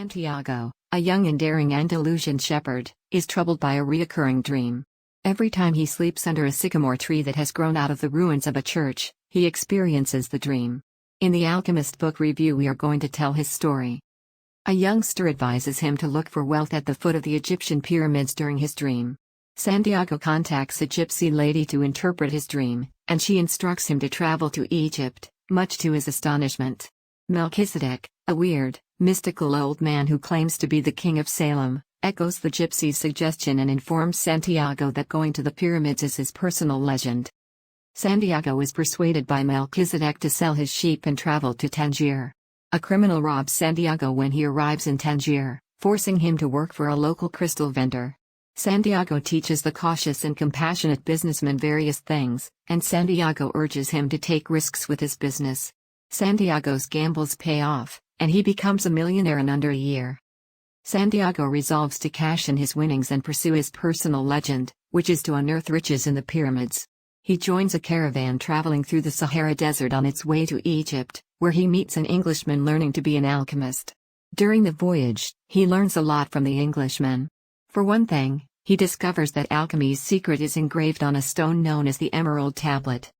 Santiago, a young and daring Andalusian shepherd, is troubled by a reoccurring dream. Every time he sleeps under a sycamore tree that has grown out of the ruins of a church, he experiences the dream. In the Alchemist book review, we are going to tell his story. A youngster advises him to look for wealth at the foot of the Egyptian pyramids during his dream. Santiago contacts a gypsy lady to interpret his dream, and she instructs him to travel to Egypt, much to his astonishment. Melchizedek, a weird, mystical old man who claims to be the king of Salem, echoes the gypsy's suggestion and informs Santiago that going to the pyramids is his personal legend. Santiago is persuaded by Melchizedek to sell his sheep and travel to Tangier. A criminal robs Santiago when he arrives in Tangier, forcing him to work for a local crystal vendor. Santiago teaches the cautious and compassionate businessman various things, and Santiago urges him to take risks with his business. Santiago's gambles pay off, and he becomes a millionaire in under a year. Santiago resolves to cash in his winnings and pursue his personal legend, which is to unearth riches in the pyramids. He joins a caravan traveling through the Sahara Desert on its way to Egypt, where he meets an Englishman learning to be an alchemist. During the voyage, he learns a lot from the Englishman. For one thing, he discovers that alchemy's secret is engraved on a stone known as the Emerald Tablet.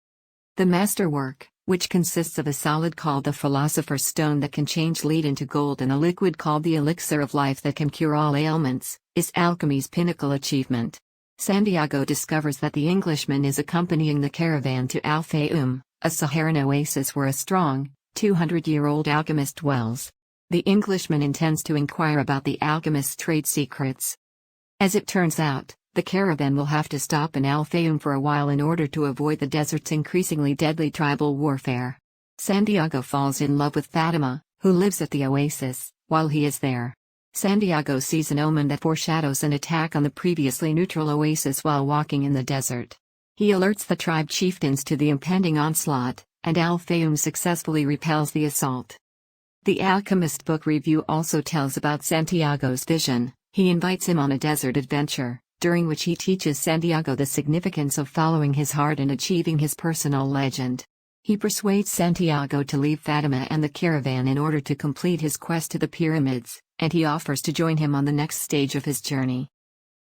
The masterwork, which consists of a solid called the Philosopher's Stone that can change lead into gold and a liquid called the Elixir of Life that can cure all ailments, is alchemy's pinnacle achievement. Santiago discovers that the Englishman is accompanying the caravan to Al Fayoum, a Saharan oasis where a strong, 200-year-old alchemist dwells. The Englishman intends to inquire about the alchemist's trade secrets. As it turns out, the caravan will have to stop in Al Fayoum for a while in order to avoid the desert's increasingly deadly tribal warfare. Santiago falls in love with Fatima, who lives at the oasis. While he is there, Santiago sees an omen that foreshadows an attack on the previously neutral oasis while walking in the desert. He alerts the tribe chieftains to the impending onslaught, and Al Fayoum successfully repels the assault. The Alchemist book review also tells about Santiago's vision. He invites him on a desert adventure, during which he teaches Santiago the significance of following his heart and achieving his personal legend. He persuades Santiago to leave Fatima and the caravan in order to complete his quest to the pyramids, and he offers to join him on the next stage of his journey.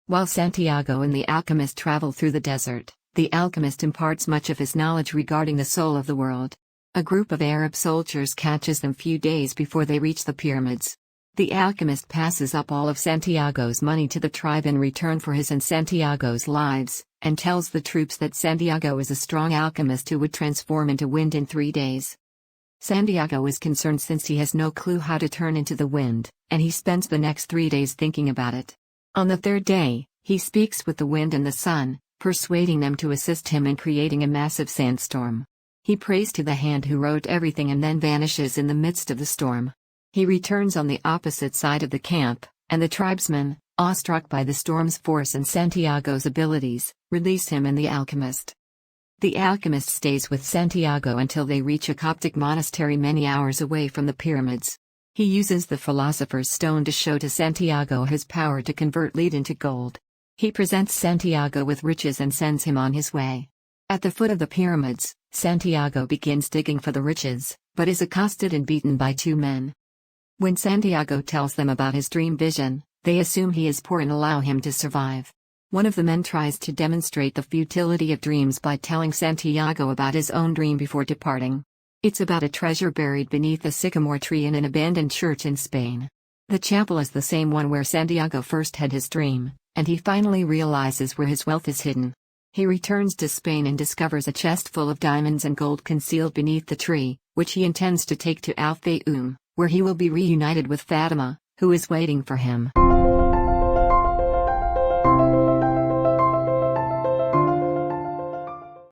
While Santiago and the alchemist travel through the desert, the alchemist imparts much of his knowledge regarding the soul of the world. A group of Arab soldiers catches them few days before they reach the pyramids. The alchemist passes up all of Santiago's money to the tribe in return for his and Santiago's lives, and tells the troops that Santiago is a strong alchemist who would transform into wind in 3 days. Santiago is concerned since he has no clue how to turn into the wind, and he spends the next 3 days thinking about it. On the third day, he speaks with the wind and the sun, persuading them to assist him in creating a massive sandstorm. He prays to the hand who wrote everything and then vanishes in the midst of the storm. He returns on the opposite side of the camp, and the tribesmen, awestruck by the storm's force and Santiago's abilities, release him and the alchemist. The alchemist stays with Santiago until they reach a Coptic monastery many hours away from the pyramids. He uses the Philosopher's Stone to show to Santiago his power to convert lead into gold. He presents Santiago with riches and sends him on his way. At the foot of the pyramids, Santiago begins digging for the riches, but is accosted and beaten by 2 men. When Santiago tells them about his dream vision, they assume he is poor and allow him to survive. One of the men tries to demonstrate the futility of dreams by telling Santiago about his own dream before departing. It's about a treasure buried beneath a sycamore tree in an abandoned church in Spain. The chapel is the same one where Santiago first had his dream, and he finally realizes where his wealth is hidden. He returns to Spain and discovers a chest full of diamonds and gold concealed beneath the tree, which he intends to take to Al Fayoum, where he will be reunited with Fatima, who is waiting for him.